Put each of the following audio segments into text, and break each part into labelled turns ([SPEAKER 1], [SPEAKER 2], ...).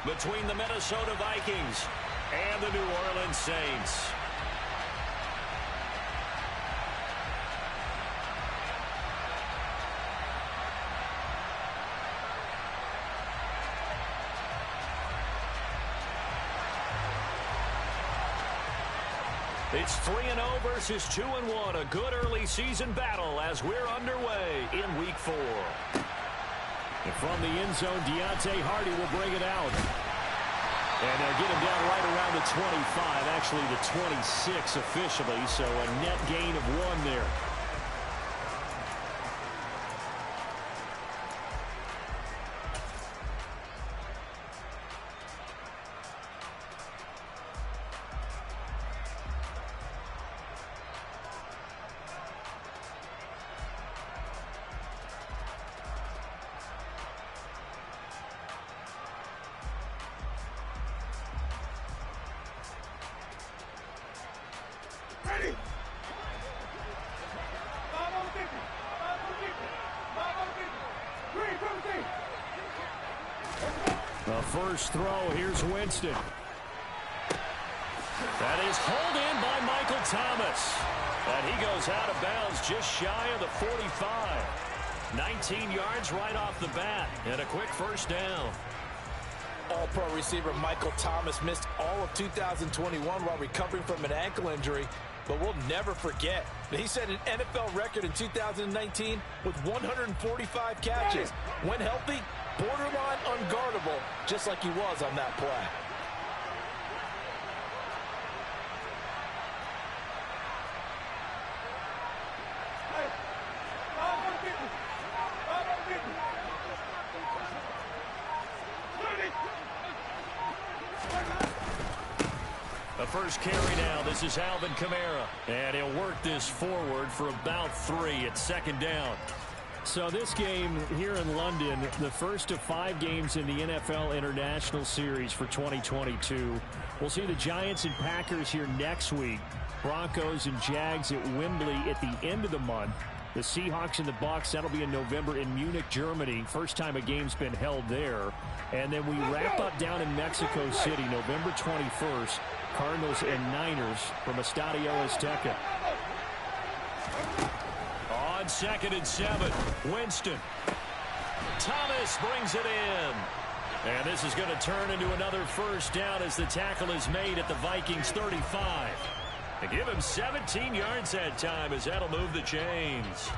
[SPEAKER 1] between the Minnesota Vikings and the New Orleans Saints. It's 3-0 versus 2-1. A good early season battle as we're underway in Week 4. And from the end zone, Deontay Hardy will bring it out. And they'll get him down right around the 25, actually the 26 officially, so a net gain of 1 there. The first throw, here's Winston. That is hauled in by Michael Thomas. And he goes out of bounds just shy of the 45. 19 yards right off the bat, and a quick first down.
[SPEAKER 2] All-pro receiver Michael Thomas missed all of 2021 while recovering from an ankle injury, but we'll never forget that he set an NFL record in 2019 with 145 catches. When healthy, borderline unguardable, just like he was on that play.
[SPEAKER 1] The first carry now. This is Alvin Kamara. And he'll work this forward for about 3 at 2nd down. So this game here in London, the first of 5 games in the NFL International Series for 2022. We'll see the Giants and Packers here next week. Broncos and Jags at Wembley at the end of the month. The Seahawks and the Bucs, that'll be in November in Munich, Germany. First time a game's been held there. And then we wrap up down in Mexico City, November 21st. Cardinals and Niners from Estadio Azteca. On 2nd and 7, Winston. Thomas brings it in. And this is going to turn into another first down as the tackle is made at the Vikings 35. They give him 17 yards that time as that'll move the chains.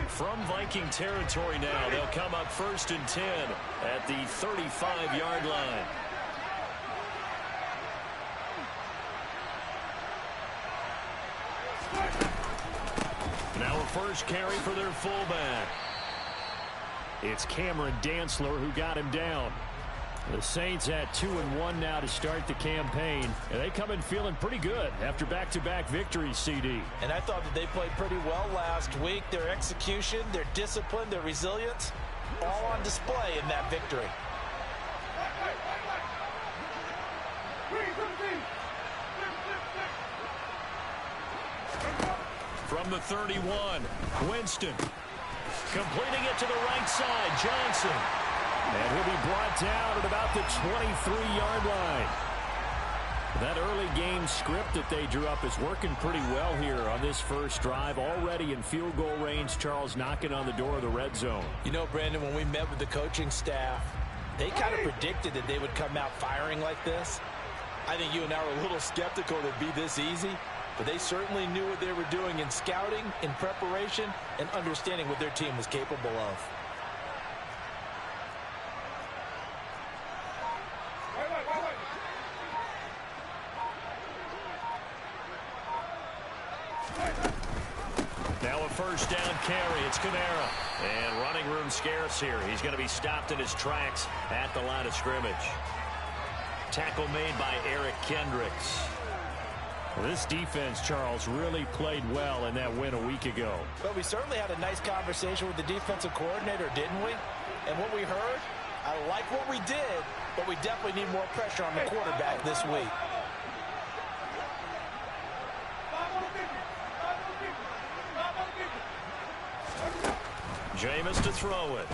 [SPEAKER 1] From Viking territory now, they'll come up 1st and 10 at the 35-yard line. Now a first carry for their fullback. It's Cameron Dantzler who got him down. The Saints at 2-1 now to start the campaign. And they come in feeling pretty good after back-to-back victories, CD.
[SPEAKER 2] And I thought that they played pretty well last week. Their execution, their discipline, their resilience, all on display in that victory.
[SPEAKER 1] From the 31, Winston. Completing it to the right side, Johnson. And he'll be brought down at about the 23-yard line. That early game script that they drew up is working pretty well here on this first drive. Already in field goal range, Charles knocking on the door of the red zone.
[SPEAKER 2] You know, Brandon, when we met with the coaching staff, they kind of predicted that they would come out firing like this. I think you and I were a little skeptical that it'd be this easy, but they certainly knew what they were doing in scouting, in preparation, and understanding what their team was capable of.
[SPEAKER 1] Now a first down carry. It's Kamara. And running room scarce here. He's going to be stopped in his tracks at the line of scrimmage. Tackle made by Eric Kendricks. Well, this defense, Charles, really played well in that win a week ago.
[SPEAKER 2] But we certainly had a nice conversation with the defensive coordinator, didn't we? And what we heard, I like what we did, but we definitely need more pressure on the quarterback this week.
[SPEAKER 1] Jameis to throw it.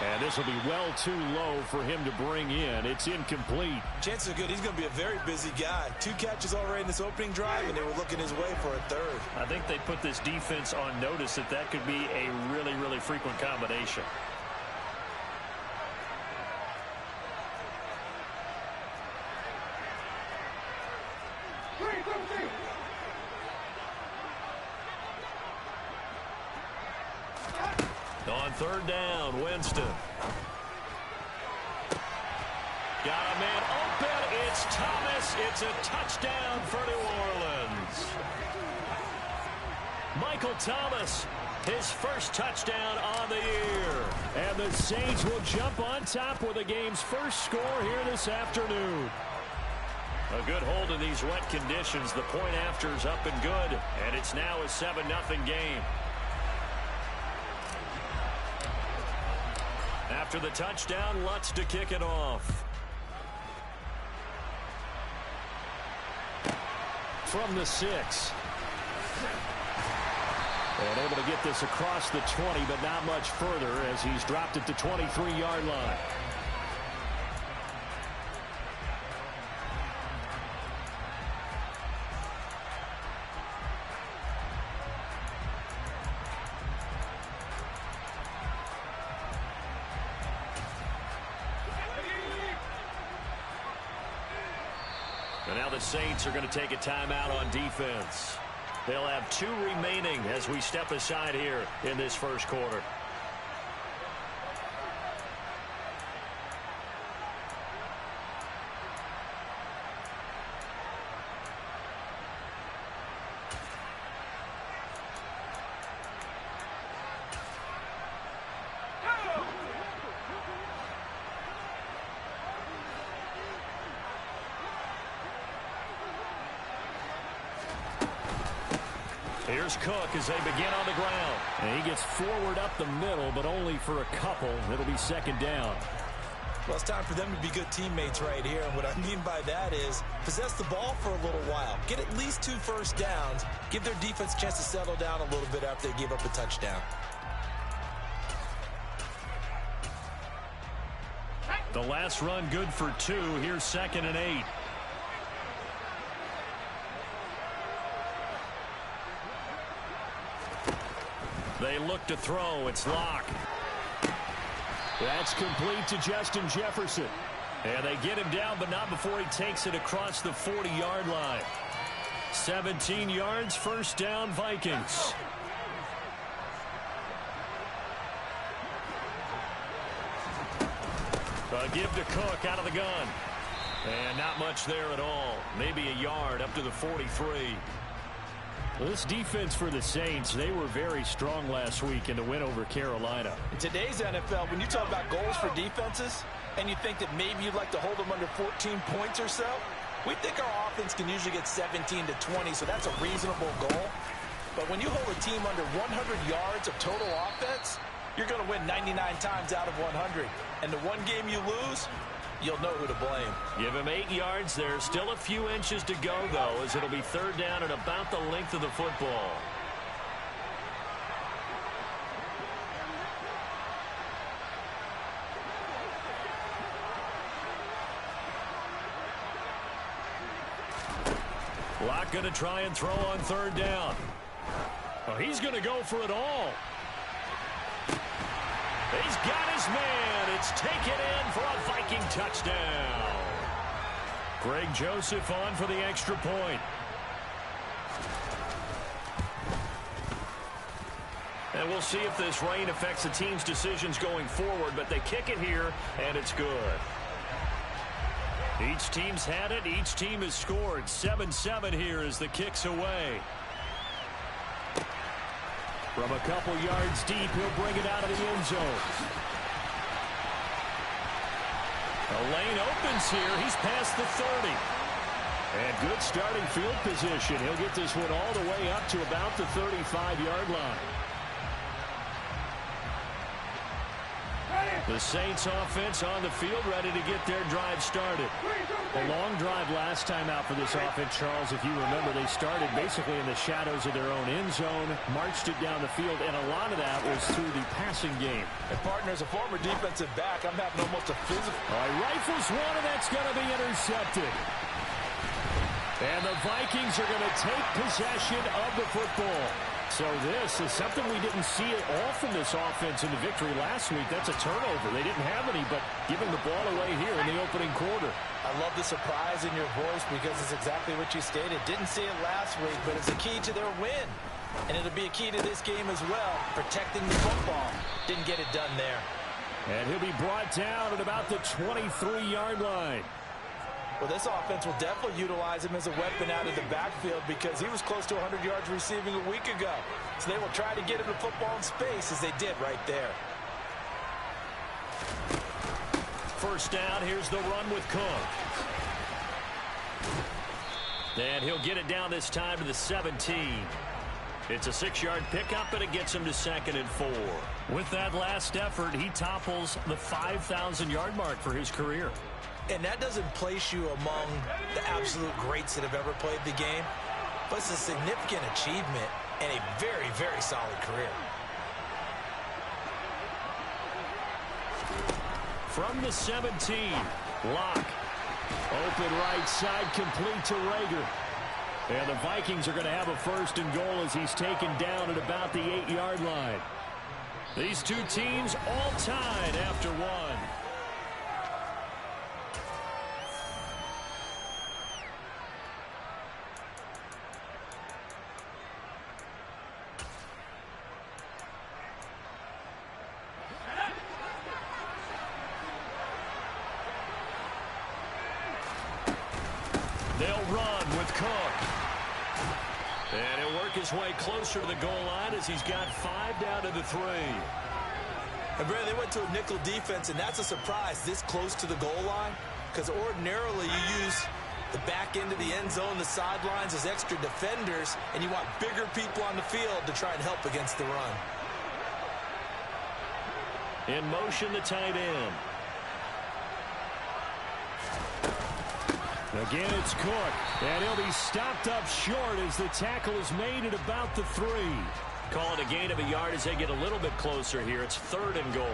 [SPEAKER 1] And this will be well too low for him to bring in. It's incomplete.
[SPEAKER 2] Chances are good he's going to be a very busy guy. 2 catches already in this opening drive, and they were looking his way for a third.
[SPEAKER 1] I think they put this defense on notice that could be a really, really frequent combination. On third down, Winston. Got a man open. It's Thomas. It's a touchdown for New Orleans. Michael Thomas, his first touchdown on the year. And the Saints will jump on top with the game's first score here this afternoon. A good hold in these wet conditions. The point after is up and good. And it's now a 7-0 game. After the touchdown, Lutz to kick it off. From the 6. And able to get this across the 20, but not much further as he's dropped it to 23-yard line. And now the Saints are going to take a timeout on defense. They'll have 2 remaining as we step aside here in this first quarter. Here's Cook as they begin on the ground. And he gets forward up the middle, but only for a couple. It'll be second down.
[SPEAKER 2] Well, it's time for them to be good teammates right here. And what I mean by that is possess the ball for a little while. Get at least 2 first downs. Give their defense a chance to settle down a little bit after they give up a touchdown.
[SPEAKER 1] The last run good for 2. Here's 2nd and 8. They look to throw. It's Locke. That's complete to Justin Jefferson. And they get him down, but not before he takes it across the 40-yard line. 17 yards, first down, Vikings. A give to Cook out of the gun. And not much there at all. Maybe a yard up to the 43. Well, this defense for the Saints, they were very strong last week in the win over Carolina.
[SPEAKER 2] In today's NFL, when you talk about goals for defenses, and you think that maybe you'd like to hold them under 14 points or so, we think our offense can usually get 17 to 20, so that's a reasonable goal. But when you hold a team under 100 yards of total offense, you're going to win 99 times out of 100. And the one game you lose, you'll know who to blame.
[SPEAKER 1] Give him 8 yards. There's still a few inches to go, though, as it'll be third down and about the length of the football. Locke going to try and throw on third down. Oh, he's going to go for it all. He's got his man. It's taken in for a Viking touchdown. Greg Joseph on for the extra point. And we'll see if this rain affects the team's decisions going forward, but they kick it here, and it's good. Each team's had it. Each team has scored. 7-7 here as the kick's away. From a couple yards deep, he'll bring it out of the end zone. The lane opens here. He's past the 30. And good starting field position. He'll get this one all the way up to about the 35-yard line. The Saints offense on the field, ready to get their drive started. A long drive last time out for this offense, Charles. If you remember, they started basically in the shadows of their own end zone, marched it down the field, and a lot of that was through the passing game.
[SPEAKER 2] And partner, as a former defensive back, I'm having almost a physical.
[SPEAKER 1] All right, rifles one, and that's going to be intercepted. And the Vikings are going to take possession of the football. So this is something we didn't see at all from this offense in the victory last week. That's a turnover. They didn't have any, but giving the ball away here in the opening quarter.
[SPEAKER 2] I love the surprise in your voice because it's exactly what you stated. Didn't see it last week, but it's a key to their win. And it'll be a key to this game as well, protecting the football. Didn't get it done there.
[SPEAKER 1] And he'll be brought down at about the 23-yard line.
[SPEAKER 2] Well, this offense will definitely utilize him as a weapon out of the backfield because he was close to 100 yards receiving a week ago. So they will try to get him the football in space as they did right there.
[SPEAKER 1] First down, here's the run with Cook. And he'll get it down this time to the 17. It's a 6-yard pickup, and it gets him to 2nd and 4. With that last effort, he topples the 5,000-yard mark for his career.
[SPEAKER 2] And that doesn't place you among the absolute greats that have ever played the game, but it's a significant achievement and a very, very solid career.
[SPEAKER 1] From the 17, Locke. Open right side, complete to Rager. And the Vikings are going to have a 1st and goal as he's taken down at about the 8-yard line. These two teams all tied after one. They'll run with Cook. And he'll work his way closer to the goal line as he's got 5 down to the 3.
[SPEAKER 2] And Brad, they went to a nickel defense, and that's a surprise this close to the goal line because ordinarily you use the back end of the end zone, the sidelines as extra defenders, and you want bigger people on the field to try and help against the run.
[SPEAKER 1] In motion, the tight end. Again, it's Cook, and he'll be stopped up short as the tackle is made at about the 3. Call it a gain of a yard as they get a little bit closer here. It's 3rd and goal.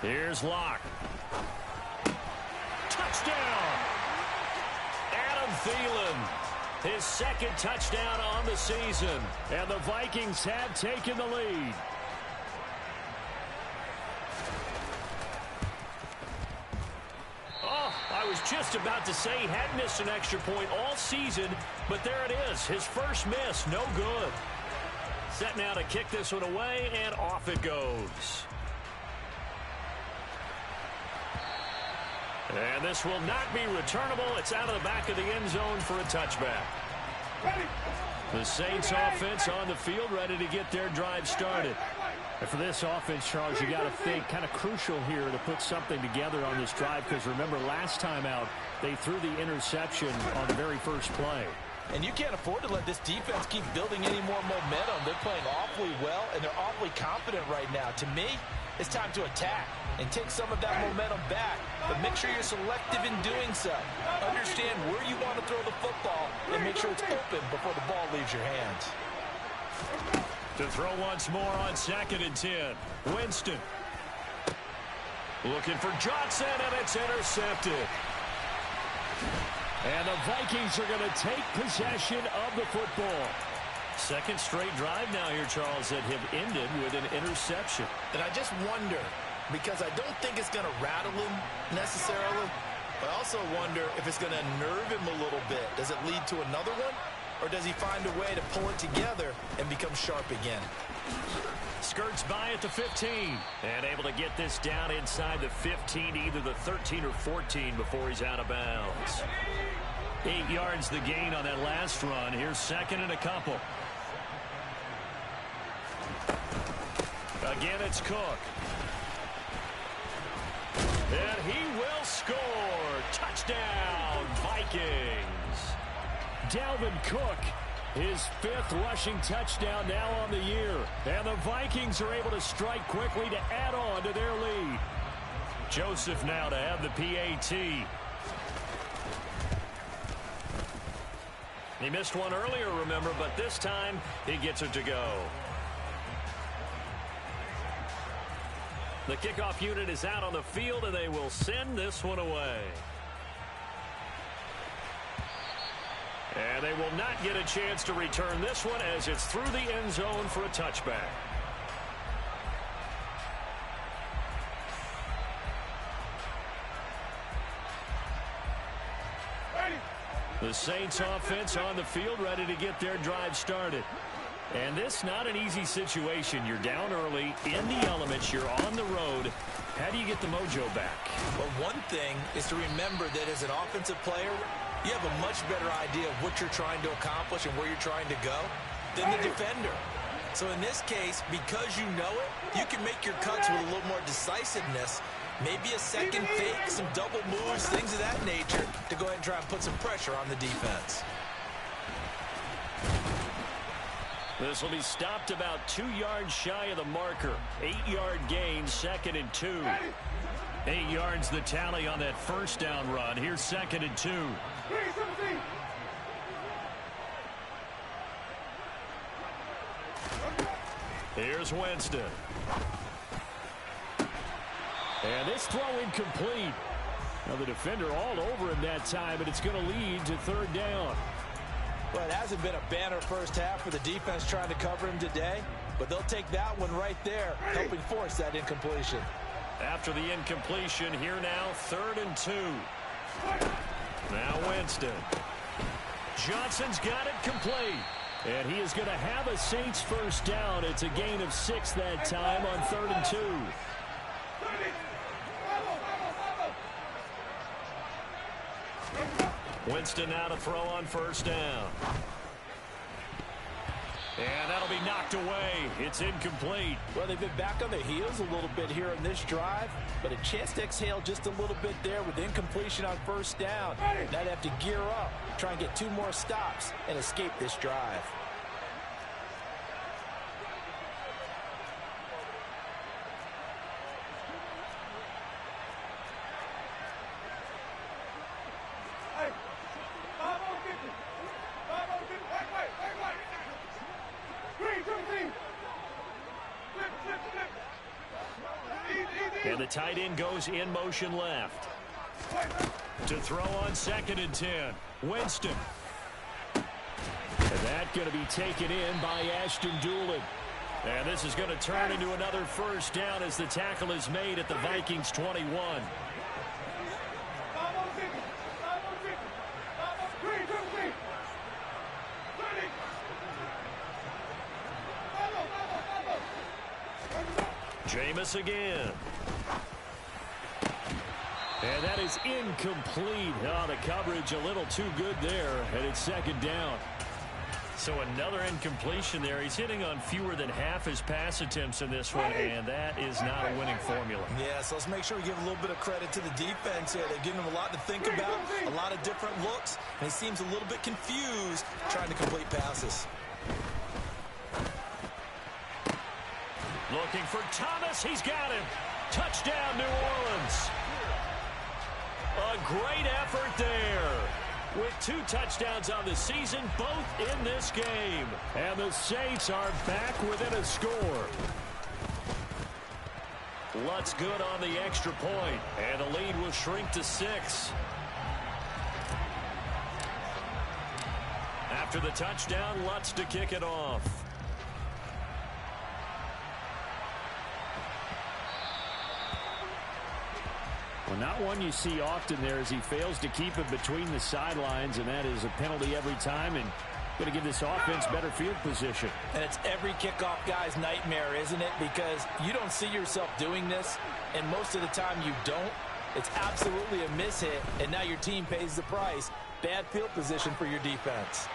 [SPEAKER 1] Here's Locke. Touchdown! Adam Thielen, his 2nd touchdown on the season, and the Vikings have taken the lead. Oh, I was just about to say he had missed an extra point all season, but there it is, his first miss, no good. Set now to kick this one away, and off it goes. And this will not be returnable. It's out of the back of the end zone for a touchback. The Saints offense on the field, ready to get their drive started. And for this offense, Charles, you got to think kind of crucial here to put something together on this drive because remember last time out, they threw the interception on the very first play.
[SPEAKER 2] And you can't afford to let this defense keep building any more momentum. They're playing awfully well, and they're awfully confident right now. To me, it's time to attack and take some of that momentum back. But make sure you're selective in doing so. Understand where you want to throw the football and make sure it's open before the ball leaves your hands.
[SPEAKER 1] To throw once more on 2nd and 10. Winston. Looking for Johnson, and it's intercepted. And the Vikings are going to take possession of the football. 2nd straight drive now here, Charles, that have ended with an interception.
[SPEAKER 2] And I just wonder, because I don't think it's going to rattle him necessarily, but I also wonder if it's going to nerve him a little bit. Does it lead to another one? Or does he find a way to pull it together and become sharp again?
[SPEAKER 1] Skirts by at the 15. And able to get this down inside the 15, either the 13 or 14 before he's out of bounds. 8 yards the gain on that last run. Here's 2nd and a couple. Again, it's Cook. And he will score. Touchdown, Vikings. Dalvin Cook, his 5th rushing touchdown now on the year. And the Vikings are able to strike quickly to add on to their lead. Joseph now to have the PAT. He missed one earlier, remember, but this time he gets it to go. The kickoff unit is out on the field, and they will send this one away. And they will not get a chance to return this one as it's through the end zone for a touchback. The Saints offense on the field, ready to get their drive started. And this not an easy situation. You're down early, in the elements, you're on the road. How do you get the mojo back?
[SPEAKER 2] Well, one thing is to remember that as an offensive player, you have a much better idea of what you're trying to accomplish and where you're trying to go than the defender. So in this case, because you know it, you can make your cuts with a little more decisiveness. Maybe a second fake, some double moves, things of that nature to go ahead and try and put some pressure on the defense.
[SPEAKER 1] This will be stopped about 2 yards shy of the marker. 8-yard gain, 2nd and 2. 8 yards the tally on that first down run. Here's 2nd and 2. Here's Winston. And this throw incomplete. Now the defender all over him that time, but it's going to lead to 3rd down.
[SPEAKER 2] Well, it hasn't been a banner first half for the defense trying to cover him today, but they'll take that one right there, helping force that incompletion.
[SPEAKER 1] After the incompletion, here now, 3rd and 2. Now Winston. Johnson's got it complete. And he is going to have a Saints first down. It's a gain of 6 that time on 3rd and 2. Winston now to throw on first down. And that'll be knocked away. It's incomplete.
[SPEAKER 2] Well, they've been back on their heels a little bit here in this drive, but a chance to exhale just a little bit there with incompletion on first down. Now they have to gear up, try and get 2 more stops, and escape this drive.
[SPEAKER 1] And the tight end goes in motion left. To throw on 2nd and 10. Winston. And that's going to be taken in by Ashton Dulin. And this is going to turn into another first down as the tackle is made at the Vikings 21. Jameis again. And that is incomplete. Oh, the coverage a little too good there, and it's 2nd down. So another incompletion there. He's hitting on fewer than half his pass attempts in this one, and that is not a winning formula.
[SPEAKER 2] Yeah, so let's make sure we give a little bit of credit to the defense here. They're giving him a lot to think about, a lot of different looks, and he seems a little bit confused trying to complete passes.
[SPEAKER 1] Looking for Thomas. He's got him. Touchdown, New Orleans. A great effort there. With 2 touchdowns on the season, both in this game. And the Saints are back within a score. Lutz good on the extra point, and the lead will shrink to 6. After the touchdown, Lutz to kick it off. Well, not one you see often there as he fails to keep it between the sidelines, and that is a penalty every time, and going to give this offense better field position.
[SPEAKER 2] And it's every kickoff guy's nightmare, isn't it? Because you don't see yourself doing this, and most of the time you don't. It's absolutely a mishit, and now your team pays the price. Bad field position for your defense.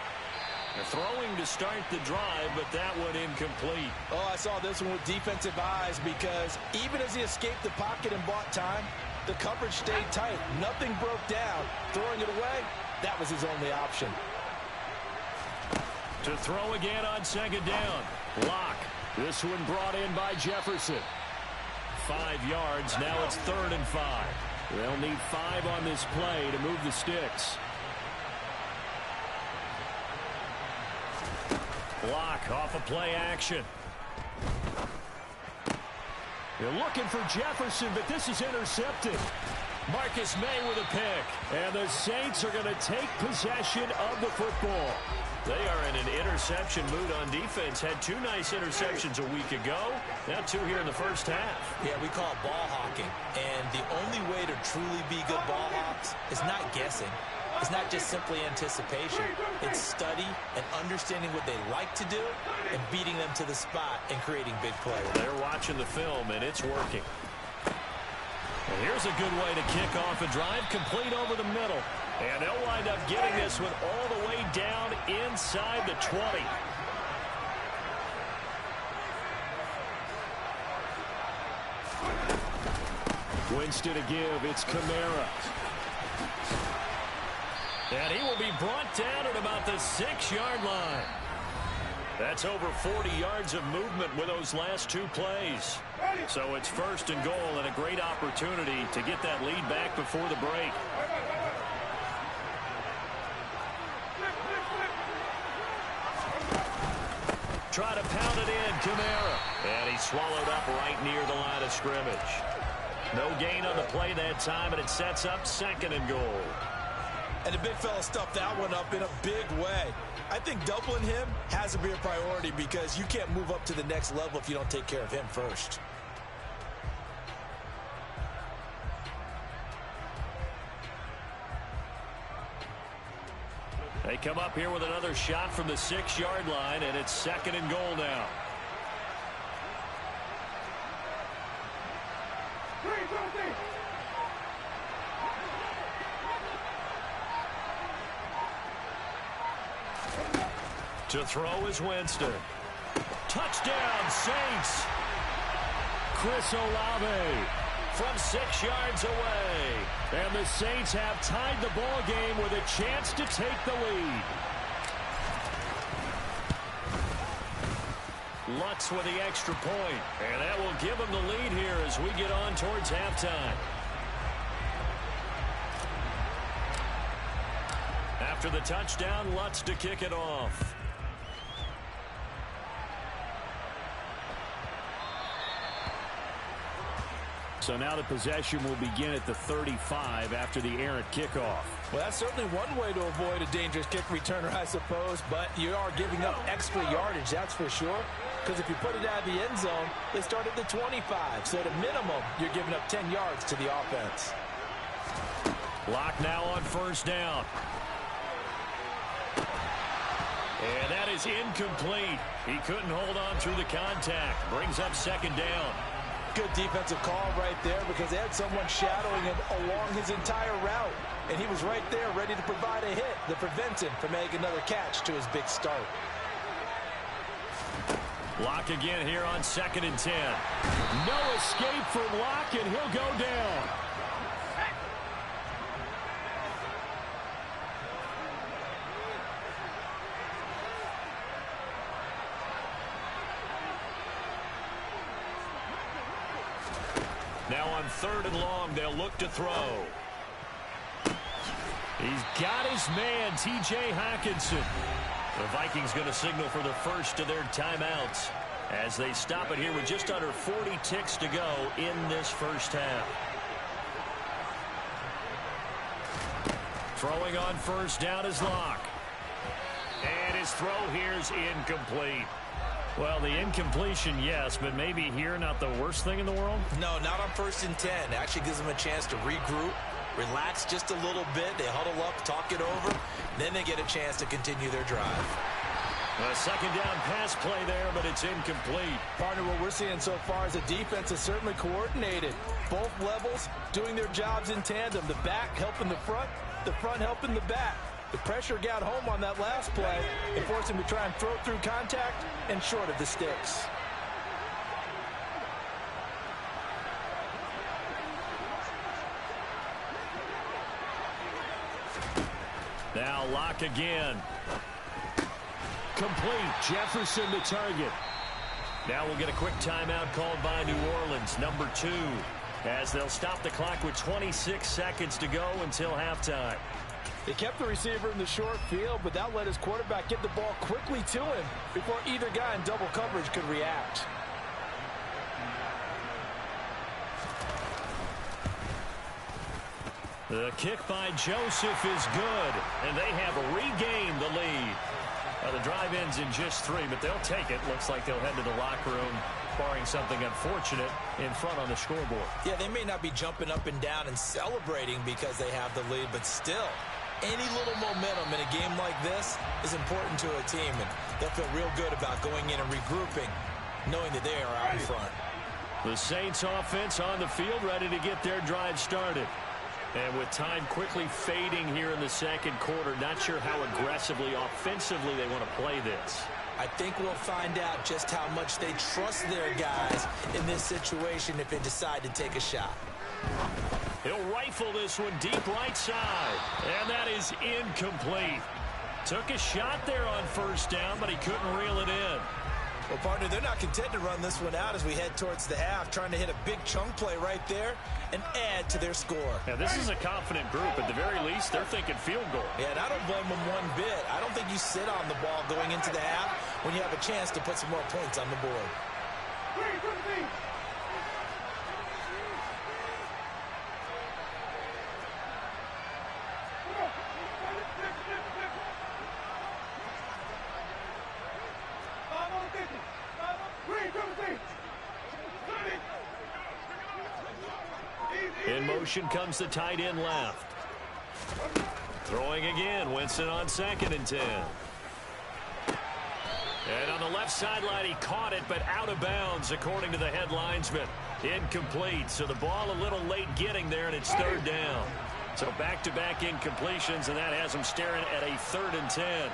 [SPEAKER 1] They're throwing to start the drive, but that one incomplete.
[SPEAKER 2] Oh, I saw this one with defensive eyes because even as he escaped the pocket and bought time, the coverage stayed tight. Nothing broke down. Throwing it away, that was his only option.
[SPEAKER 1] To throw again on second down. Locke. This one brought in by Jefferson. 5 yards. Now it's 3rd and 5. They'll need 5 on this play to move the sticks. Locke off of play action. They're looking for Jefferson, but this is intercepted. Marcus May with a pick. And the Saints are going to take possession of the football. They are in an interception mood on defense. Had 2 nice interceptions a week ago. Now 2 here in the first half.
[SPEAKER 2] Yeah, we call it ball hawking. And the only way to truly be good ball hawks is not guessing. It's not just simply anticipation. It's study and understanding what they like to do and beating them to the spot and creating big plays.
[SPEAKER 1] They're watching the film, and it's working. And here's a good way to kick off a drive, complete over the middle. And they'll wind up getting this one all the way down inside the 20. Winston to give. It's Kamara. And he will be brought down at about the 6-yard line. That's over 40 yards of movement with those last 2 plays. So it's 1st and goal and a great opportunity to get that lead back before the break. Try to pound it in, Kamara. And he swallowed up right near the line of scrimmage. No gain on the play that time, and it sets up 2nd and goal.
[SPEAKER 2] And the big fella stuffed that one up in a big way. I think doubling him has to be a priority because you can't move up to the next level if you don't take care of him first.
[SPEAKER 1] They come up here with another shot from the 6-yard line, and it's 2nd and goal now. To throw is Winston. Touchdown, Saints. Chris Olave from 6 yards away. And the Saints have tied the ball game with a chance to take the lead. Lutz with the extra point. And that will give them the lead here as we get on towards halftime. After the touchdown, Lutz to kick it off. So now the possession will begin at the 35 after the errant kickoff.
[SPEAKER 2] Well, that's certainly one way to avoid a dangerous kick returner, I suppose, but you are giving up extra yardage, that's for sure. Because if you put it out of the end zone, they start at the 25. So at a minimum, you're giving up 10 yards to the offense.
[SPEAKER 1] Locke now on 1st down. And that is incomplete. He couldn't hold on through the contact. Brings up 2nd down.
[SPEAKER 2] Good defensive call right there because they had someone shadowing him along his entire route. And he was right there ready to provide a hit that prevents him from making another catch to his big start.
[SPEAKER 1] Locke again here on 2nd and 10. No escape from Locke, and he'll go down. Now on 3rd and long, they'll look to throw. He's got his man, T.J. Hockenson. The Vikings going to signal for the first of their timeouts as they stop it here with just under 40 ticks to go in this first half. Throwing on 1st down is Locke. And his throw here is incomplete. Well, the incompletion, yes, but maybe here not the worst thing in the world?
[SPEAKER 2] No, not on 1st and 10. It actually gives them a chance to regroup, relax just a little bit. They huddle up, talk it over. Then they get a chance to continue their drive.
[SPEAKER 1] A 2nd down pass play there, but it's incomplete.
[SPEAKER 2] Partner, what we're seeing so far is the defense is certainly coordinated. Both levels doing their jobs in tandem. The back helping the front helping the back. The pressure got home on that last play and forced him to try and throw through contact and short of the sticks.
[SPEAKER 1] Now Locke again. Complete. Jefferson the target. Now we'll get a quick timeout called by New Orleans, number 2, as they'll stop the clock with 26 seconds to go until halftime.
[SPEAKER 2] They kept the receiver in the short field, but that let his quarterback get the ball quickly to him before either guy in double coverage could react.
[SPEAKER 1] The kick by Joseph is good, and they have regained the lead. The drive ends in just 3, but they'll take it. Looks like they'll head to the locker room, barring something unfortunate, in front on the scoreboard.
[SPEAKER 2] Yeah, they may not be jumping up and down and celebrating because they have the lead, but still, any little momentum in a game like this is important to a team, and they'll feel real good about going in and regrouping, knowing that they are out in front.
[SPEAKER 1] The Saints offense on the field, ready to get their drive started. And with time quickly fading here in the second quarter, not sure how aggressively, offensively they want to play this.
[SPEAKER 2] I think we'll find out just how much they trust their guys in this situation if they decide to take a shot.
[SPEAKER 1] He'll rifle this one deep right side, and that is incomplete. Took a shot there on first down, but he couldn't reel it in.
[SPEAKER 2] Well, partner, they're not content to run this one out as we head towards the half, trying to hit a big chunk play right there and add to their score.
[SPEAKER 1] Yeah, this is a confident group. At the very least, they're thinking field goal.
[SPEAKER 2] Yeah, and I don't blame them one bit. I don't think you sit on the ball going into the half when you have a chance to put some more points on the board.
[SPEAKER 1] In motion comes the tight end left. Throwing again. Winston on 2nd and 10. And on the left sideline, he caught it, but out of bounds, according to the head linesman. Incomplete. So the ball a little late getting there, and it's 3rd down. So back-to-back incompletions, and that has him staring at a 3rd and 10.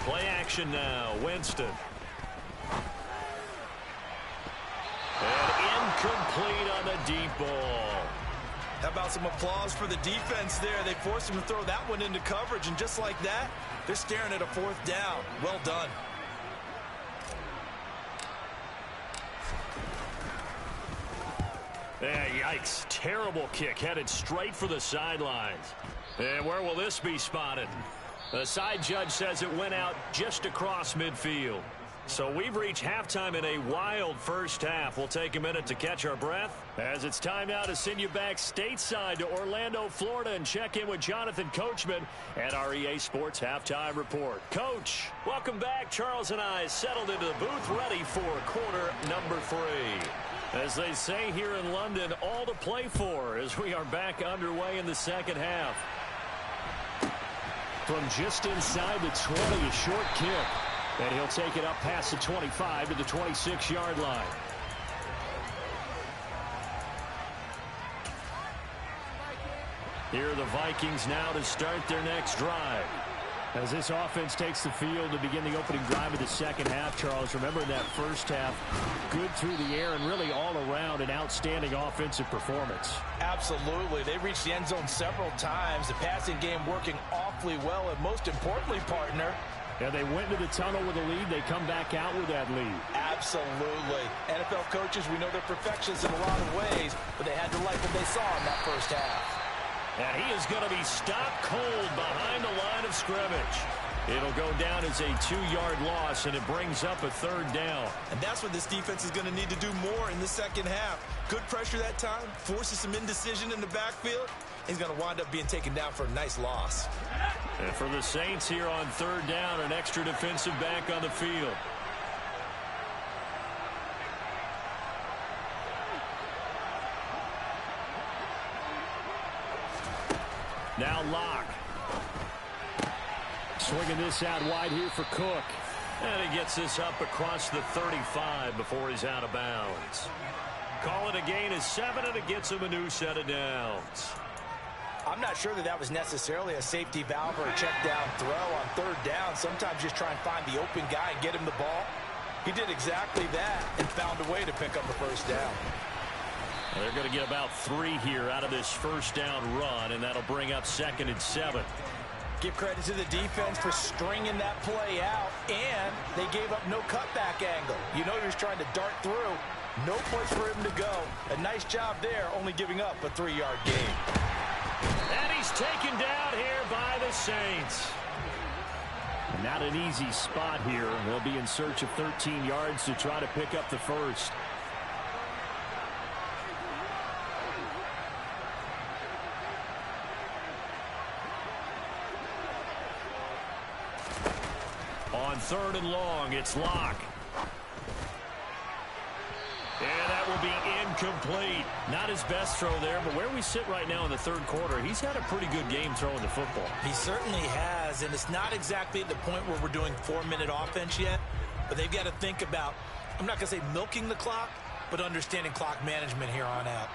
[SPEAKER 1] Play action now. Winston. And incomplete on the deep ball.
[SPEAKER 2] How about some applause for the defense there? They forced him to throw that one into coverage, and just like that, they're staring at a 4th down. Well done.
[SPEAKER 1] Yeah, yikes. Terrible kick. Headed straight for the sidelines. And where will this be spotted? The side judge says it went out just across midfield. So we've reached halftime in a wild first half. We'll take a minute to catch our breath as it's time now to send you back stateside to Orlando, Florida, and check in with Jonathan Coachman at our EA Sports Halftime Report. Coach, welcome back. Charles and I settled into the booth ready for quarter number 3. As they say here in London, all to play for as we are back underway in the second half. From just inside the 20, a short kick. And he'll take it up past the 25 to the 26-yard line. Here are the Vikings now to start their next drive. As this offense takes the field to begin the opening drive of the second half, Charles, remember in that first half, good through the air and really all around an outstanding offensive performance.
[SPEAKER 2] Absolutely. They reached the end zone several times. The passing game working awfully well, and most importantly, partner,
[SPEAKER 1] yeah, they went into the tunnel with a lead. They come back out with that lead.
[SPEAKER 2] Absolutely. NFL coaches, we know they're perfectionists in a lot of ways, but they had to like what they saw in that first half.
[SPEAKER 1] And he is going to be stopped cold behind the line of scrimmage. It'll go down as a 2-yard loss, and it brings up a 3rd down.
[SPEAKER 2] And that's what this defense is going to need to do more in the second half. Good pressure that time, forces some indecision in the backfield. He's going to wind up being taken down for a nice loss.
[SPEAKER 1] And for the Saints here on 3rd down, an extra defensive back on the field. Now Locke. Swinging this out wide here for Cook. And he gets this up across the 35 before he's out of bounds. Call it a gain of 7, and it gets him a new set of downs.
[SPEAKER 2] I'm not sure that was necessarily a safety valve or a check down throw on 3rd down. Sometimes just try and find the open guy and get him the ball. He did exactly that and found a way to pick up a 1st down.
[SPEAKER 1] Well, they're going to get about 3 here out of this 1st down run, and that'll bring up 2nd and 7.
[SPEAKER 2] Give credit to the defense for stringing that play out, and they gave up no cutback angle. You know he was trying to dart through. No place for him to go. A nice job there, only giving up a 3-yard gain.
[SPEAKER 1] And he's taken down here by the Saints. Not an easy spot here. They'll be in search of 13 yards to try to pick up the 1st. On 3rd and long, it's Locke. And that will be incomplete. Not his best throw there, but where we sit right now in the 3rd quarter, he's had a pretty good game throwing the football.
[SPEAKER 2] He certainly has, and it's not exactly at the point where we're doing 4-minute offense yet, but they've got to think about, I'm not going to say milking the clock, but understanding clock management here on out.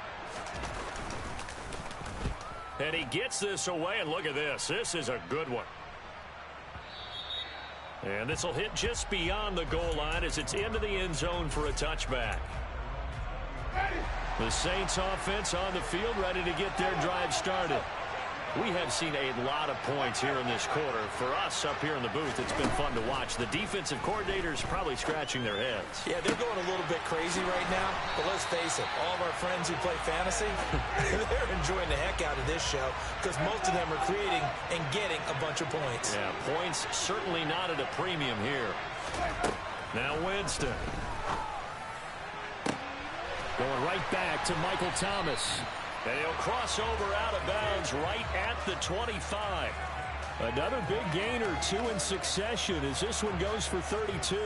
[SPEAKER 1] And he gets this away, and look at this. This is a good one. And this will hit just beyond the goal line as it's into the end zone for a touchback. The Saints offense on the field, ready to get their drive started. We have seen a lot of points here in this quarter. For us up here in the booth, it's been fun to watch. The defensive coordinators probably scratching their heads.
[SPEAKER 2] Yeah, they're going a little bit crazy right now, but let's face it, all of our friends who play fantasy, they're enjoying the heck out of this show because most of them are creating and getting a bunch of points.
[SPEAKER 1] Yeah, points certainly not at a premium here. Now Winston. Going right back to Michael Thomas. And he'll cross over out of bounds right at the 25. Another big gain or 2 in succession as this one goes for 32.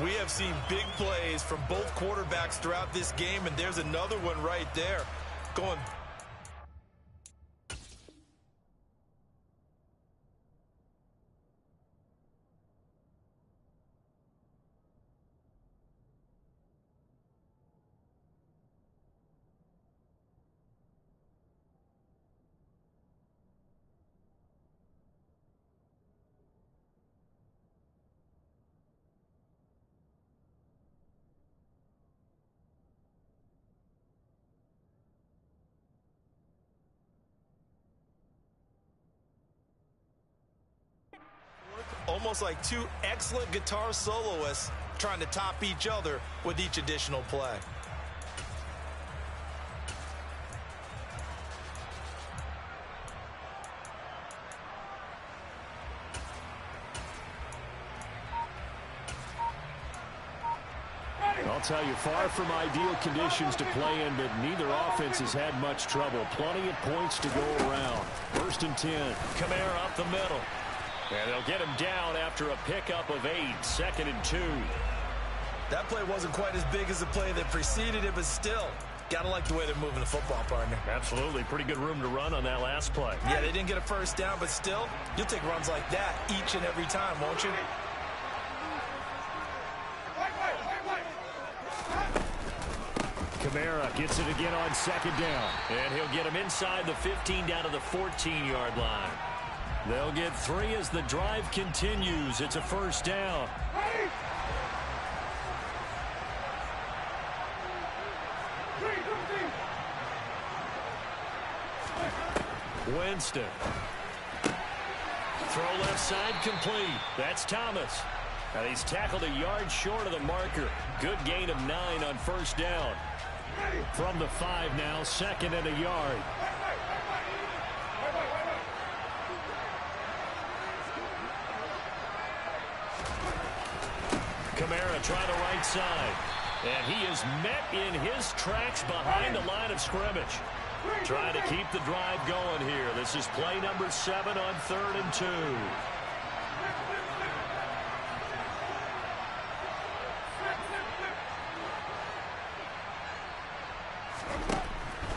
[SPEAKER 2] We have seen big plays from both quarterbacks throughout this game, and there's another one right there. Going. Almost like 2 excellent guitar soloists trying to top each other with each additional play.
[SPEAKER 1] I'll tell you, far from ideal conditions to play in, but neither offense has had much trouble. Plenty of points to go around. 1st and 10. Kamara up the middle. And they'll get him down after a pickup of 8. 2nd and 2.
[SPEAKER 2] That play wasn't quite as big as the play that preceded it, but still, gotta like the way they're moving the football, partner.
[SPEAKER 1] Absolutely. Pretty good room to run on that last play.
[SPEAKER 2] Yeah, they didn't get a 1st down, but still, you'll take runs like that each and every time, won't you?
[SPEAKER 1] Kamara gets it again on 2nd down. And he'll get him inside the 15 down to the 14-yard line. They'll get 3 as the drive continues. It's a 1st down. Winston. Throw left side complete. That's Thomas. And he's tackled a yard short of the marker. Good gain of 9 on 1st down. From the 5 now, 2nd and a yard. Kamara trying the right side. And he is met in his tracks behind the line of scrimmage. Trying to keep the drive going here. This is play number 7 on 3rd and 2.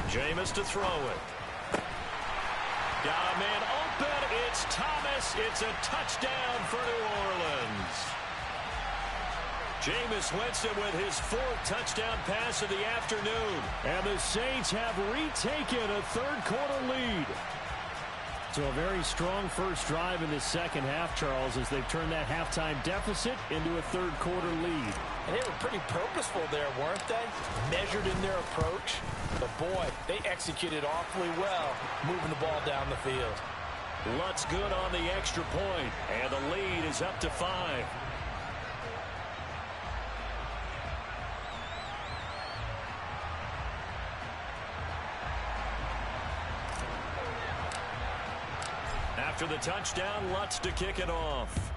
[SPEAKER 1] Jameis to throw it. Got a man open. It's Thomas. It's a touchdown for New Orleans. Jameis Winston with his 4th touchdown pass of the afternoon. And the Saints have retaken a third-quarter lead. So a very strong first drive in the second half, Charles, as they've turned that halftime deficit into a third-quarter lead.
[SPEAKER 2] And they were pretty purposeful there, weren't they? Measured in their approach. But, boy, they executed awfully well, moving the ball down the field.
[SPEAKER 1] Lutz good on the extra point, and the lead is up to 5. After the touchdown, Lutz to kick it off.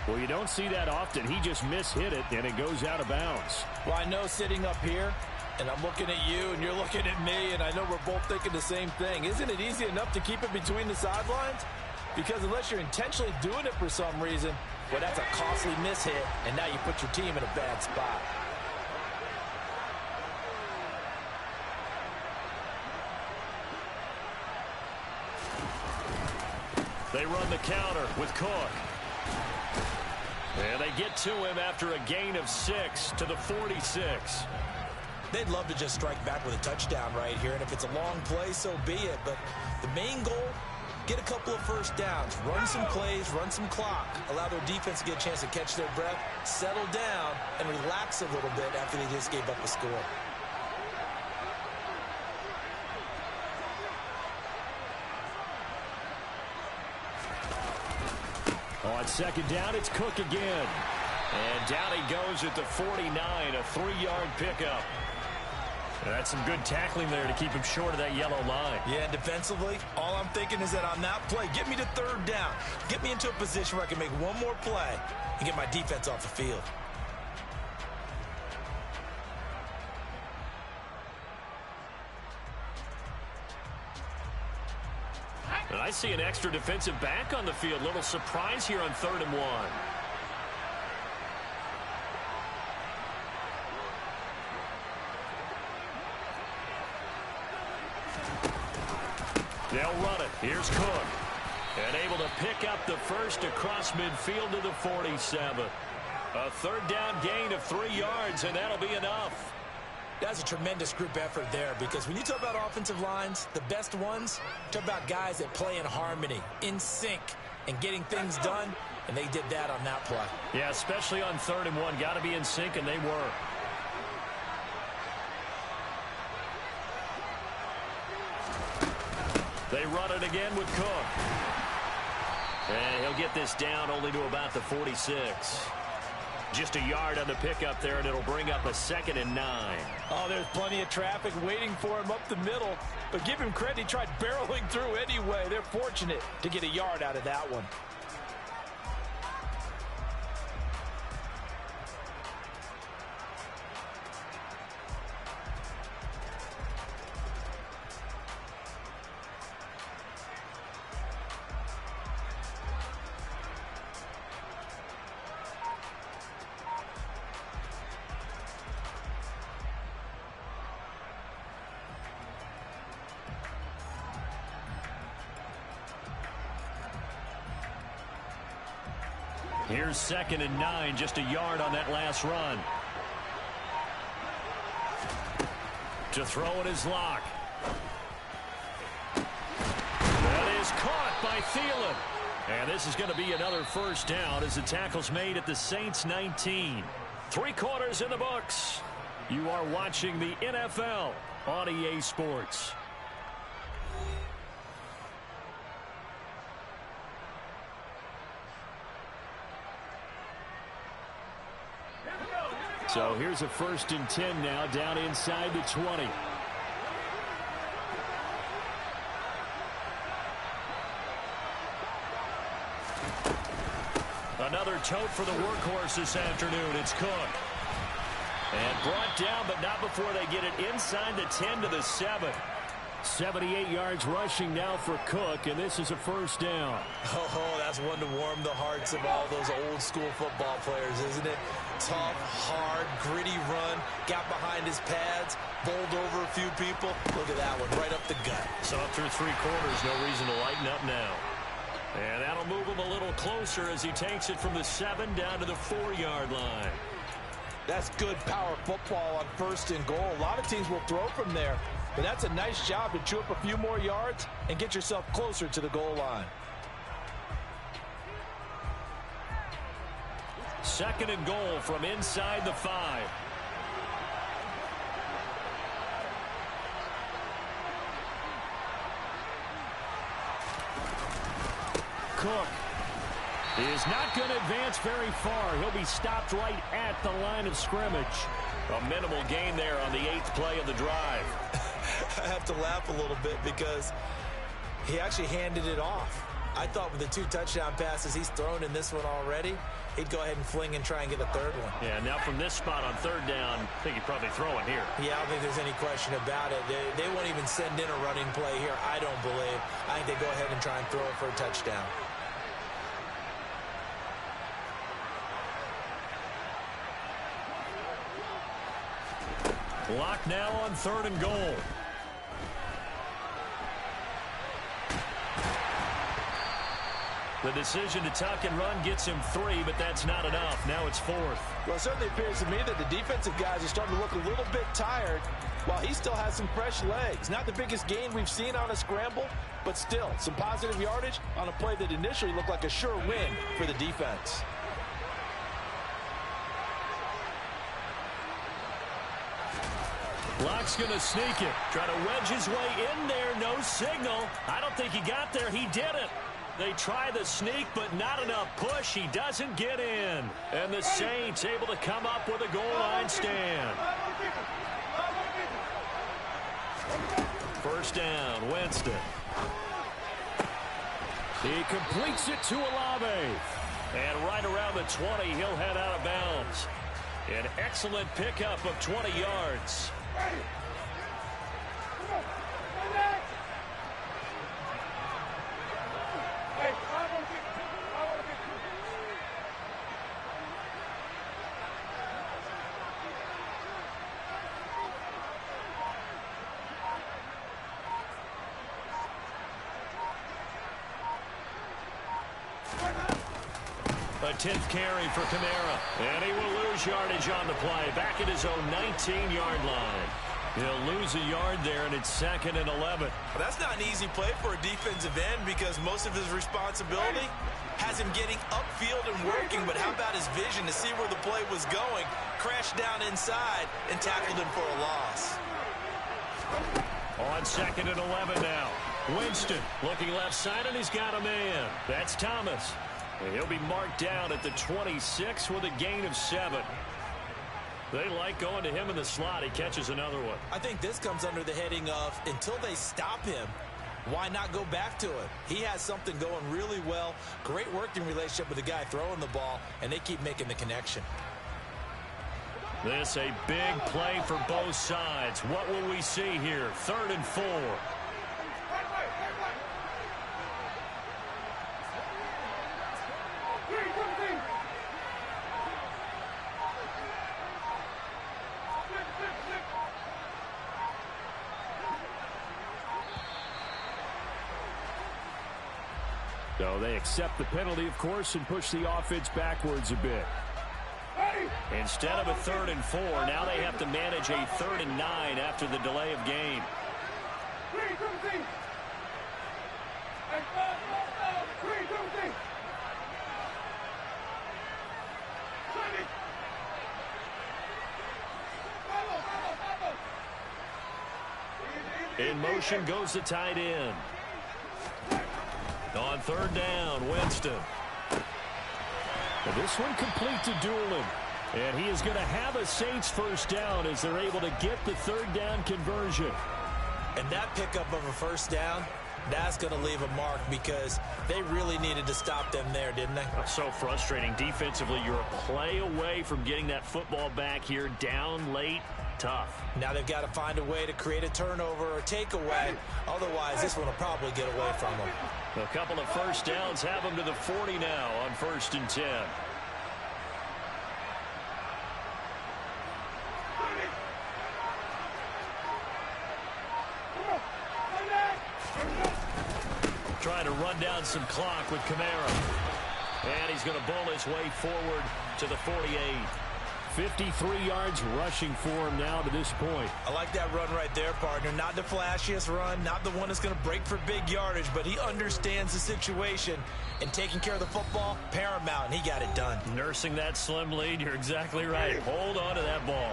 [SPEAKER 1] Well, you don't see that often. He just mishit it, and it goes out of bounds.
[SPEAKER 2] Well, I know sitting up here, and I'm looking at you, and you're looking at me, and I know we're both thinking the same thing. Isn't it easy enough to keep it between the sidelines? Because unless you're intentionally doing it for some reason, well, that's a costly mishit, and now you put your team in a bad spot.
[SPEAKER 1] They run the counter with Cook. And they get to him after a gain of 6 to the 46.
[SPEAKER 2] They'd love to just strike back with a touchdown right here, and if it's a long play, so be it. But the main goal, get a couple of first downs, run some plays, run some clock, allow their defense to get a chance to catch their breath, settle down, and relax a little bit after they just gave up a score.
[SPEAKER 1] On second down, it's Cook again. And down he goes at the 49, a 3-yard pickup. That's some good tackling there to keep him short of that yellow line.
[SPEAKER 2] Yeah, defensively, all I'm thinking is that on that play, get me to third down. Get me into a position where I can make one more play and get my defense off the field.
[SPEAKER 1] And I see an extra defensive back on the field. Little surprise here on 3rd and 1. They'll run it. Here's Cook. And able to pick up the first across midfield to the 47. A 3rd down gain of 3 yards, and that'll be enough.
[SPEAKER 2] That's a tremendous group effort there, because when you talk about offensive lines, the best ones, talk about guys that play in harmony, in sync, and getting things done, and they did that on that play.
[SPEAKER 1] Yeah, especially on 3rd and 1. Got to be in sync, and they were. They run it again with Cook. And he'll get this down only to about the 46. Just a yard on the pickup there, and it'll bring up a 2nd and 9.
[SPEAKER 2] Oh, there's plenty of traffic waiting for him up the middle. But give him credit, he tried barreling through anyway. They're fortunate to get a yard out of that one.
[SPEAKER 1] Here's 2nd and 9, just a yard on that last run. To throw it is Locke. That is caught by Thielen. And this is going to be another first down as the tackle's made at the Saints 19. 3 quarters in the books. You are watching the NFL on EA Sports. So here's a 1st and 10 now, down inside the 20. Another tote for the workhorse this afternoon. It's Cook. And brought down, but not before they get it inside the 10 to the 7. 78 yards rushing now for Cook, and this is a first down.
[SPEAKER 2] Oh, that's one to warm the hearts of all those old school football players, isn't it? Tough, hard, gritty run, got behind his pads, bowled over a few people. Look at that one, right up the gut.
[SPEAKER 1] So through 3 quarters, no reason to lighten up now. And that'll move him a little closer as he takes it from the 7 down to the 4-yard line.
[SPEAKER 2] That's good power football on 1st and goal. A lot of teams will throw from there, but that's a nice job to chew up a few more yards and get yourself closer to the goal line.
[SPEAKER 1] 2nd and goal from inside the 5. Cook is not going to advance very far. He'll be stopped right at the line of scrimmage. A minimal gain there on the 8th play of the drive.
[SPEAKER 2] I have to laugh a little bit because he actually handed it off. I thought with the 2 touchdown passes he's thrown in this one already, he'd go ahead and fling and try and get a 3rd one.
[SPEAKER 1] Yeah, now from this spot on 3rd down, I think he'd probably throw it here.
[SPEAKER 2] Yeah, I don't think there's any question about it. They won't even send in a running play here, I don't believe. I think they go ahead and try and throw it for a touchdown.
[SPEAKER 1] Lock now on 3rd and goal. The decision to tuck and run gets him 3, but that's not enough. Now it's 4th.
[SPEAKER 2] Well, it certainly appears to me that the defensive guys are starting to look a little bit tired while he still has some fresh legs. Not the biggest gain we've seen on a scramble, but still some positive yardage on a play that initially looked like a sure win for the defense.
[SPEAKER 1] Lock's going to sneak it. Try to wedge his way in there. No signal. I don't think he got there. He didn't. They try the sneak, but not enough push. He doesn't get in. And the Saints able to come up with a goal line stand. 1st down, Winston. He completes it to Olave. And right around the 20, he'll head out of bounds. An excellent pickup of 20 yards. A 10th carry for Kamara. And he will lose yardage on the play. Back at his own 19-yard line. He'll lose a yard there, and it's 2nd and 11.
[SPEAKER 2] Well, that's not an easy play for a defensive end because most of his responsibility has him getting upfield and working. But how about his vision to see where the play was going? Crashed down inside and tackled him for a loss.
[SPEAKER 1] On 2nd and 11 now. Winston looking left side, and he's got a man. That's Thomas. And he'll be marked down at the 26 with a gain of 7. They like going to him in the slot. He catches another one.
[SPEAKER 2] I think this comes under the heading of until they stop him, why not go back to it? He has something going really well. Great working relationship with the guy throwing the ball, and they keep making the connection.
[SPEAKER 1] This a big play for both sides. What will we see here? 3rd and 4. So they accept the penalty, of course, and push the offense backwards a bit. Instead of a 3rd and 4, now they have to manage a 3rd and 9 after the delay of game. In motion goes the tight end. On 3rd down, Winston. And this one complete to Doolin. And he is going to have a Saints 1st down as they're able to get the 3rd down conversion.
[SPEAKER 2] And that pickup of a 1st down, that's going to leave a mark because they really needed to stop them there, didn't they?
[SPEAKER 1] So frustrating. Defensively, you're a play away from getting that football back here down late. Tough.
[SPEAKER 2] Now they've got to find a way to create a turnover or takeaway. Otherwise, this one will probably get away from them.
[SPEAKER 1] A couple of 1st downs have them to the 40 now on 1st and 10. trying to run down some clock with Kamara. And he's going to bull his way forward to the 48. 53 yards rushing for him now to this point.
[SPEAKER 2] I like that run right there, partner. Not the flashiest run, not the one that's going to break for big yardage, but he understands the situation, and taking care of the football, paramount, and he got it done.
[SPEAKER 1] Nursing that slim lead, you're exactly right. Hold on to that ball.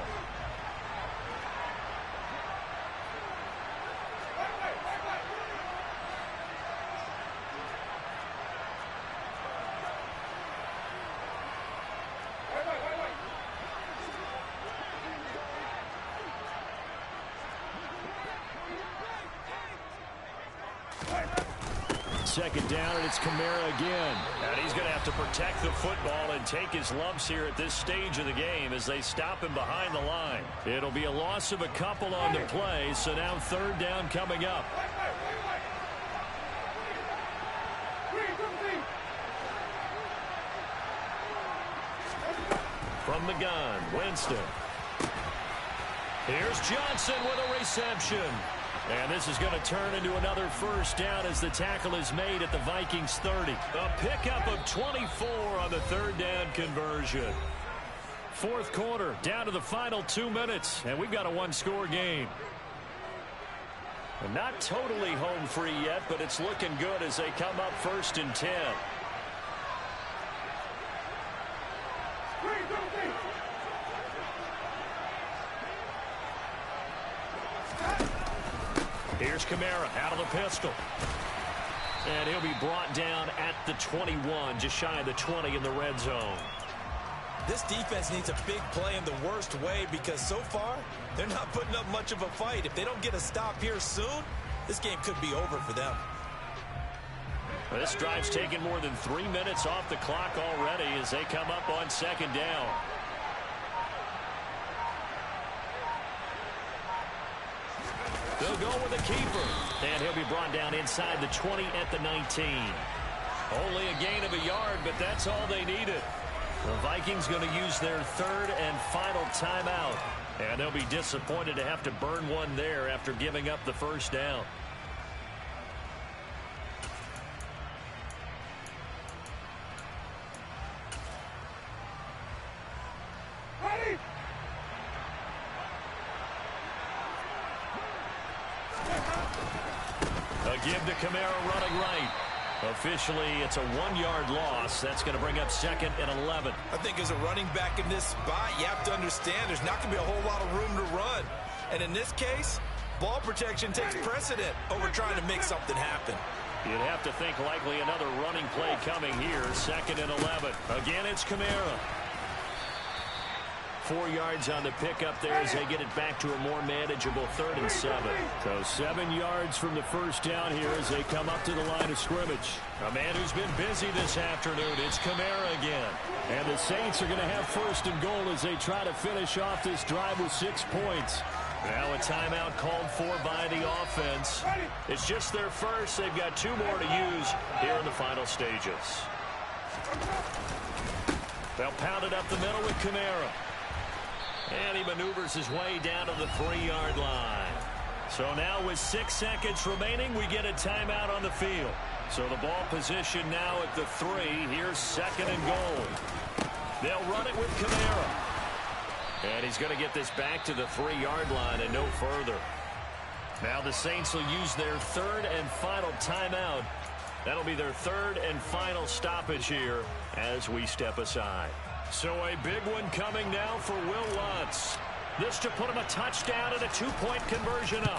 [SPEAKER 1] Second down, and it's Kamara again. And he's going to have to protect the football and take his lumps here at this stage of the game as they stop him behind the line. It'll be a loss of a couple on the play, so now third down coming up. From the gun, Winston. Here's Johnson with a reception. And this is going to turn into another first down as the tackle is made at the Vikings 30. A pickup of 24 on the third down conversion. Fourth quarter, down to the final 2 minutes, and we've got a one-score game. And not totally home free yet, but it's looking good as they come up 1st and 10. Here's Kamara out of the pistol. And he'll be brought down at the 21, just shy of the 20 in the red zone.
[SPEAKER 2] This defense needs a big play in the worst way because so far, they're not putting up much of a fight. If they don't get a stop here soon, this game could be over for them.
[SPEAKER 1] Well, this drive's taken more than 3 minutes off the clock already as they come up on second down. They'll go with the keeper. And he'll be brought down inside the 20 at the 19. Only a gain of a yard, but that's all they needed. The Vikings going to use their third and final timeout. And they'll be disappointed to have to burn one there after giving up the first down. A give to Kamara running right. Officially, it's a 1-yard loss. That's going to bring up 2nd and 11.
[SPEAKER 2] I think as a running back in this spot, you have to understand there's not going to be a whole lot of room to run. And in this case, ball protection takes precedent over trying to make something happen.
[SPEAKER 1] You'd have to think likely another running play coming here. 2nd and 11. Again, it's Kamara. 4 yards on the pickup there as they get it back to a more manageable 3rd and 7. So 7 yards from the first down here as they come up to the line of scrimmage. A man who's been busy this afternoon, it's Kamara again. And the Saints are going to have 1st and goal as they try to finish off this drive with 6 points. Now a timeout called for by the offense. It's just their first. They've got 2 more to use here in the final stages. They'll pound it up the middle with Kamara. And he maneuvers his way down to the 3-yard line. So now with 6 seconds remaining, we get a timeout on the field. So the ball position now at the 3. Here's 2nd and goal. They'll run it with Kamara. And he's going to get this back to the 3-yard line and no further. Now the Saints will use their 3rd and final timeout. That'll be their 3rd and final stoppage here as we step aside. So a big one coming now for Will Lutz. This to put him a touchdown and a 2-point conversion up.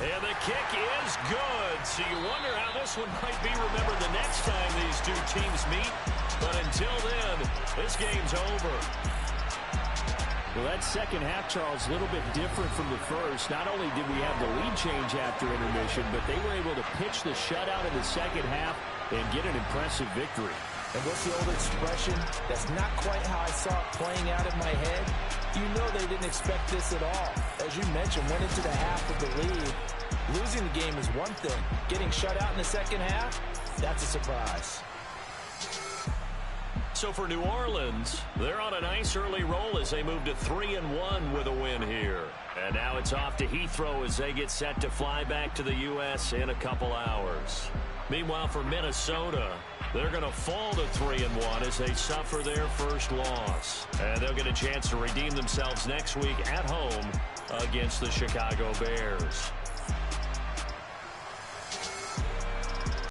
[SPEAKER 1] And the kick is good. So you wonder how this one might be remembered the next time these two teams meet. But until then, this game's over.
[SPEAKER 3] Well, that second half, Charles, a little bit different from the first. Not only did we have the lead change after intermission, but they were able to pitch the shutout in the second half and get an impressive victory.
[SPEAKER 2] And what's the old expression? That's not quite how I saw it playing out in my head. You know they didn't expect this at all. As you mentioned, went into the half with the lead. Losing the game is one thing. Getting shut out in the second half, that's a surprise.
[SPEAKER 1] So for New Orleans, they're on a nice early roll as they move to 3-1 with a win here. And now it's off to Heathrow as they get set to fly back to the U.S. in a couple hours. Meanwhile, for Minnesota, they're going to fall to 3-1 as they suffer their first loss. And they'll get a chance to redeem themselves next week at home against the Chicago Bears.